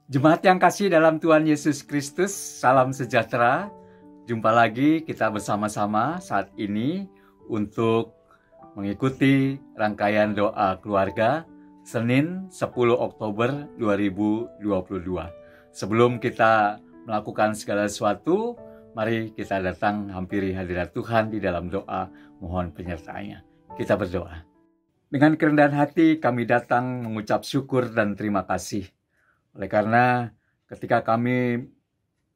Jemaat yang kasih dalam Tuhan Yesus Kristus, salam sejahtera. Jumpa lagi kita bersama-sama saat ini untuk mengikuti rangkaian doa keluarga Senin 10 Oktober 2022. Sebelum kita melakukan segala sesuatu, mari kita datang hampiri hadirat Tuhan di dalam doa, mohon penyertaannya. Kita berdoa. Dengan kerendahan hati kami datang mengucap syukur dan terima kasih. Oleh karena ketika kami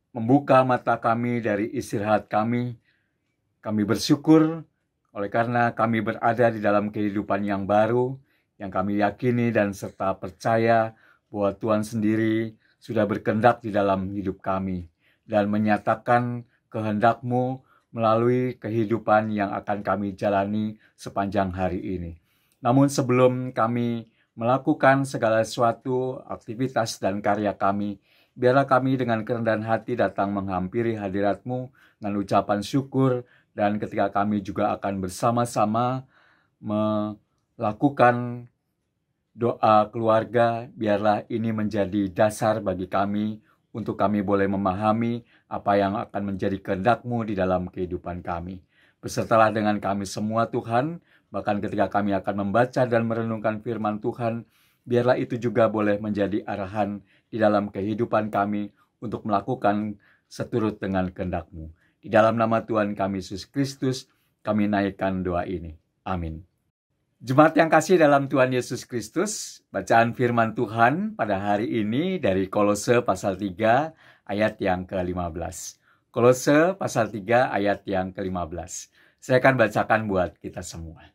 membuka mata kami dari istirahat kami bersyukur oleh karena kami berada di dalam kehidupan yang baru, yang kami yakini dan serta percaya bahwa Tuhan sendiri sudah berkehendak di dalam hidup kami dan menyatakan kehendak-Mu melalui kehidupan yang akan kami jalani sepanjang hari ini. Namun sebelum kami melakukan segala sesuatu, aktivitas dan karya kami, biarlah kami dengan kerendahan hati datang menghampiri hadirat-Mu dengan ucapan syukur, dan ketika kami juga akan bersama-sama melakukan doa keluarga, biarlah ini menjadi dasar bagi kami untuk kami boleh memahami apa yang akan menjadi kehendak-Mu di dalam kehidupan kami. Bersertalah dengan kami semua Tuhan. Bahkan ketika kami akan membaca dan merenungkan firman Tuhan, biarlah itu juga boleh menjadi arahan di dalam kehidupan kami untuk melakukan seturut dengan kehendak-Mu. Di dalam nama Tuhan kami Yesus Kristus, kami naikkan doa ini. Amin. Jemaat yang kasih dalam Tuhan Yesus Kristus, bacaan firman Tuhan pada hari ini dari Kolose pasal 3 ayat yang ke-15. Kolose pasal 3 ayat yang ke-15. Saya akan bacakan buat kita semua.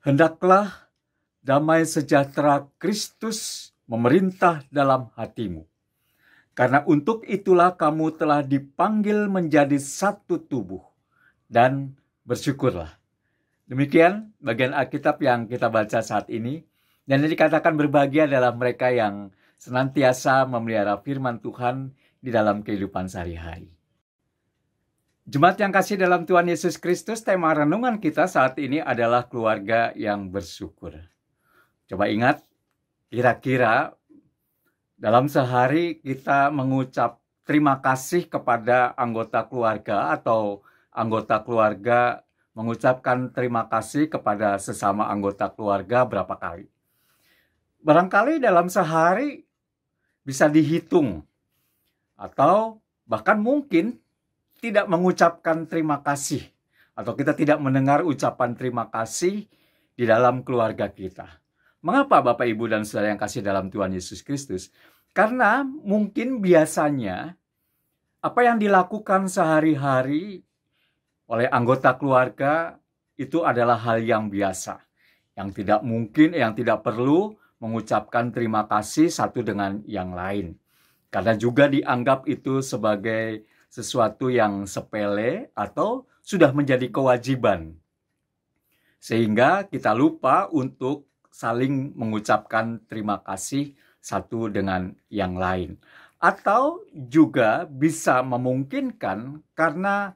Hendaklah damai sejahtera Kristus memerintah dalam hatimu. Karena untuk itulah kamu telah dipanggil menjadi satu tubuh. Dan bersyukurlah. Demikian bagian Alkitab yang kita baca saat ini. Dan yang dikatakan berbahagia adalah mereka yang senantiasa memelihara firman Tuhan di dalam kehidupan sehari-hari. Jemaat yang kasih dalam Tuhan Yesus Kristus, tema renungan kita saat ini adalah keluarga yang bersyukur. Coba ingat, kira-kira dalam sehari kita mengucap terima kasih kepada anggota keluarga atau anggota keluarga mengucapkan terima kasih kepada sesama anggota keluarga berapa kali? Barangkali dalam sehari bisa dihitung atau bahkan mungkin tidak mengucapkan terima kasih atau kita tidak mendengar ucapan terima kasih di dalam keluarga kita. Mengapa Bapak Ibu dan Saudara yang kasih dalam Tuhan Yesus Kristus? Karena mungkin biasanya apa yang dilakukan sehari-hari oleh anggota keluarga itu adalah hal yang biasa, yang tidak mungkin, yang tidak perlu mengucapkan terima kasih satu dengan yang lain. Karena juga dianggap itu sebagai sesuatu yang sepele atau sudah menjadi kewajiban. Sehingga kita lupa untuk saling mengucapkan terima kasih satu dengan yang lain. Atau juga bisa memungkinkan karena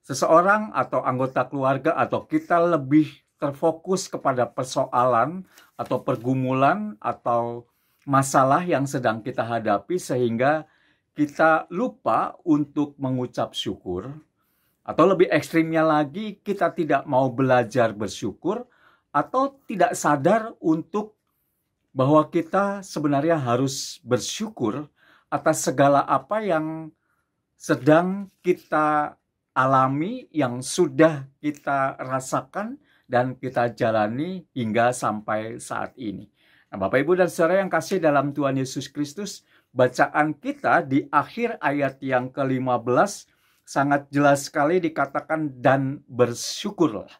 seseorang atau anggota keluarga atau kita lebih terfokus kepada persoalan atau pergumulan atau masalah yang sedang kita hadapi sehingga kita lupa untuk mengucap syukur, atau lebih ekstrimnya lagi kita tidak mau belajar bersyukur, atau tidak sadar untuk bahwa kita sebenarnya harus bersyukur atas segala apa yang sedang kita alami, yang sudah kita rasakan dan kita jalani hingga sampai saat ini. Nah, Bapak Ibu dan Saudara yang kasih dalam Tuhan Yesus Kristus, bacaan kita di akhir ayat yang ke-15 sangat jelas sekali dikatakan dan bersyukurlah.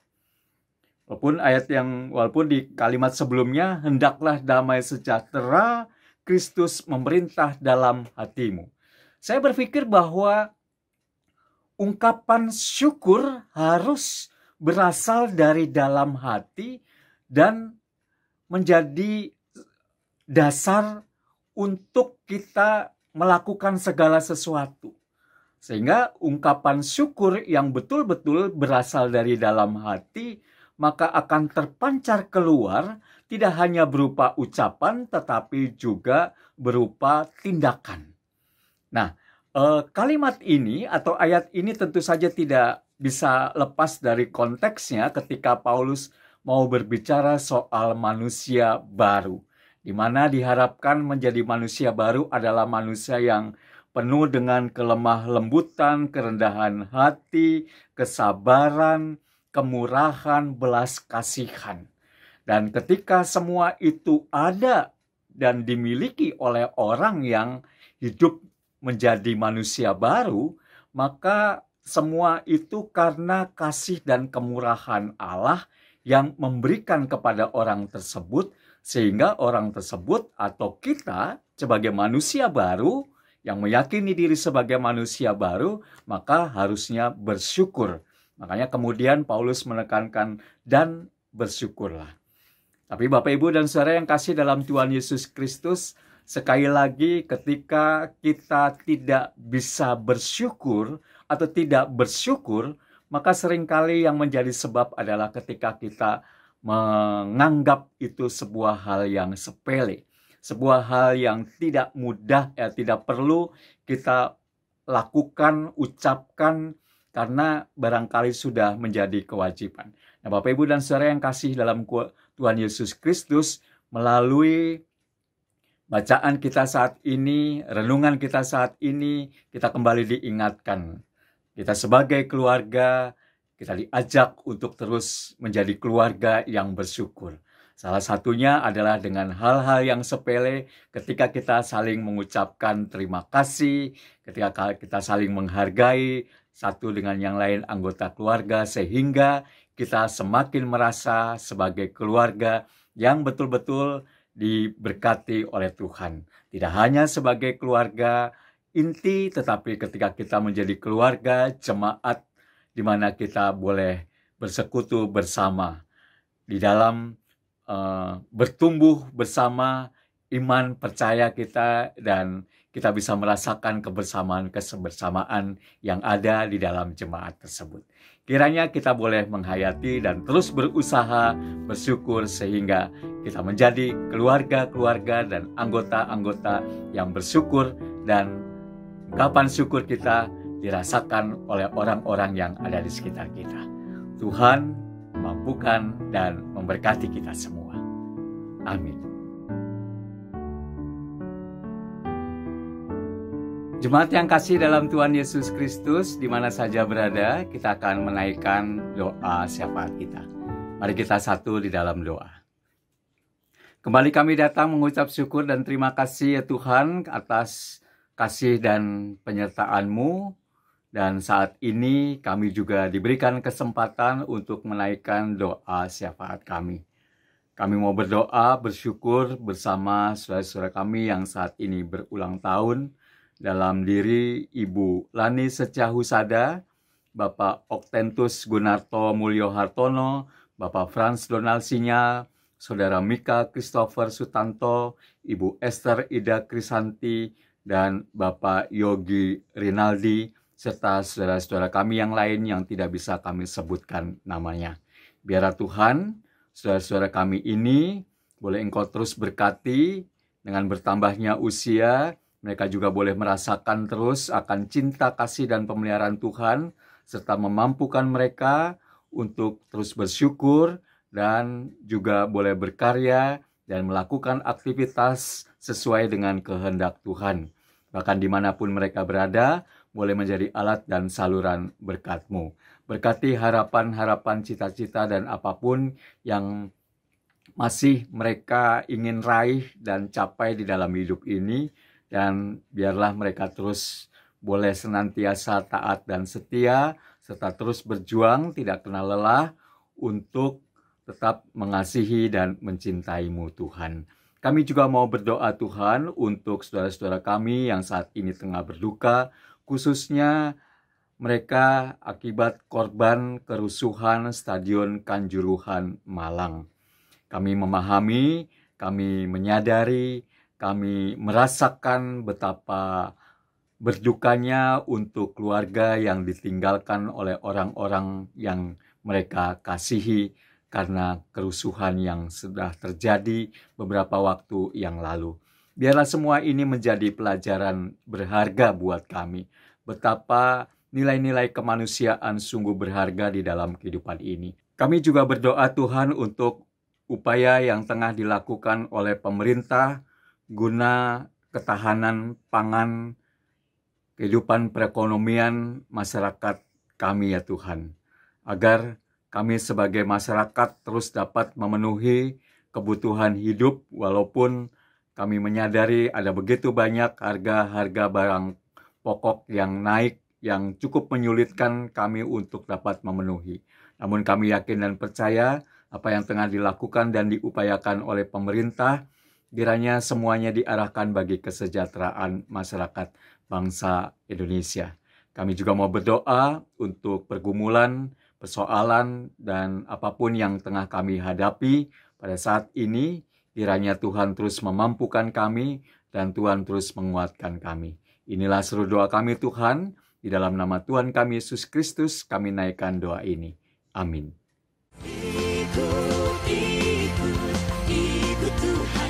Walaupun di kalimat sebelumnya hendaklah damai sejahtera Kristus memerintah dalam hatimu. Saya berpikir bahwa ungkapan syukur harus berasal dari dalam hati dan menjadi dasar untuk kita melakukan segala sesuatu. Sehingga ungkapan syukur yang betul-betul berasal dari dalam hati, maka akan terpancar keluar tidak hanya berupa ucapan, tetapi juga berupa tindakan. Nah, kalimat ini atau ayat ini tentu saja tidak bisa lepas dari konteksnya ketika Paulus mau berbicara soal manusia baru, di mana diharapkan menjadi manusia baru adalah manusia yang penuh dengan kelemah lembutan, kerendahan hati, kesabaran, kemurahan, belas kasihan. Dan ketika semua itu ada dan dimiliki oleh orang yang hidup menjadi manusia baru, maka semua itu karena kasih dan kemurahan Allah yang memberikan kepada orang tersebut, sehingga orang tersebut atau kita sebagai manusia baru yang meyakini diri sebagai manusia baru, maka harusnya bersyukur. Makanya kemudian Paulus menekankan dan bersyukurlah. Tapi Bapak, Ibu, dan Saudara yang kasih dalam Tuhan Yesus Kristus, sekali lagi ketika kita tidak bisa bersyukur atau tidak bersyukur, maka seringkali yang menjadi sebab adalah ketika kita menganggap itu sebuah hal yang sepele. Sebuah hal yang tidak mudah, tidak perlu kita lakukan, ucapkan, karena barangkali sudah menjadi kewajiban. Nah, Bapak, Ibu, dan Saudara yang kasih dalam Tuhan Yesus Kristus, melalui bacaan kita saat ini, renungan kita saat ini, kita kembali diingatkan. Kita sebagai keluarga, kita diajak untuk terus menjadi keluarga yang bersyukur. Salah satunya adalah dengan hal-hal yang sepele, ketika kita saling mengucapkan terima kasih, ketika kita saling menghargai satu dengan yang lain anggota keluarga, sehingga kita semakin merasa sebagai keluarga yang betul-betul diberkati oleh Tuhan. Tidak hanya sebagai keluarga inti, tetapi ketika kita menjadi keluarga jemaat, di mana kita boleh bersekutu bersama di dalam bertumbuh bersama iman percaya kita, dan kita bisa merasakan kebersamaan yang ada di dalam jemaat tersebut. Kiranya kita boleh menghayati dan terus berusaha bersyukur sehingga kita menjadi keluarga-keluarga dan anggota-anggota yang bersyukur, dan ungkapan syukur kita dirasakan oleh orang-orang yang ada di sekitar kita. Tuhan mampukan dan memberkati kita semua. Amin. Jemaat yang kasih dalam Tuhan Yesus Kristus, di mana saja berada, kita akan menaikkan doa syafaat kita. Mari kita satu di dalam doa. Kembali kami datang mengucap syukur dan terima kasih ya Tuhan atas kasih dan penyertaan-Mu. Dan saat ini kami juga diberikan kesempatan untuk menaikkan doa syafaat kami. Kami mau berdoa, bersyukur bersama saudara-saudara kami yang saat ini berulang tahun, dalam diri Ibu Lani Secahusada, Bapak Oktentus Gunarto Mulyo Hartono, Bapak Frans Donald Sinyal, Saudara Mika Christopher Sutanto, Ibu Esther Ida Krisanti, dan Bapak Yogi Rinaldi, serta saudara-saudara kami yang lain yang tidak bisa kami sebutkan namanya. Biarlah Tuhan, saudara-saudara kami ini boleh Engkau terus berkati dengan bertambahnya usia. Mereka juga boleh merasakan terus akan cinta, kasih, dan pemeliharaan Tuhan, serta memampukan mereka untuk terus bersyukur dan juga boleh berkarya dan melakukan aktivitas sesuai dengan kehendak Tuhan. Bahkan dimanapun mereka berada, boleh menjadi alat dan saluran berkat-Mu. Berkati harapan-harapan, cita-cita, dan apapun yang masih mereka ingin raih dan capai di dalam hidup ini. Dan biarlah mereka terus boleh senantiasa taat dan setia, serta terus berjuang, tidak kenal lelah, untuk tetap mengasihi dan mencintai-Mu Tuhan. Kami juga mau berdoa Tuhan untuk saudara-saudara kami yang saat ini tengah berduka, khususnya mereka akibat korban kerusuhan Stadion Kanjuruhan Malang. Kami memahami, kami menyadari, kami merasakan betapa berdukanya untuk keluarga yang ditinggalkan oleh orang-orang yang mereka kasihi karena kerusuhan yang sudah terjadi beberapa waktu yang lalu. Biarlah semua ini menjadi pelajaran berharga buat kami. Betapa nilai-nilai kemanusiaan sungguh berharga di dalam kehidupan ini. Kami juga berdoa Tuhan untuk upaya yang tengah dilakukan oleh pemerintah guna ketahanan pangan, kehidupan perekonomian masyarakat kami ya Tuhan. Agar kami sebagai masyarakat terus dapat memenuhi kebutuhan hidup walaupun kami menyadari ada begitu banyak harga-harga barang pokok yang naik yang cukup menyulitkan kami untuk dapat memenuhi. Namun kami yakin dan percaya apa yang tengah dilakukan dan diupayakan oleh pemerintah kiranya semuanya diarahkan bagi kesejahteraan masyarakat bangsa Indonesia. Kami juga mau berdoa untuk pergumulan, persoalan, dan apapun yang tengah kami hadapi pada saat ini. Kiranya Tuhan terus memampukan kami dan Tuhan terus menguatkan kami. Inilah seru doa kami Tuhan. Di dalam nama Tuhan kami Yesus Kristus kami naikkan doa ini. Amin. Ikut Tuhan.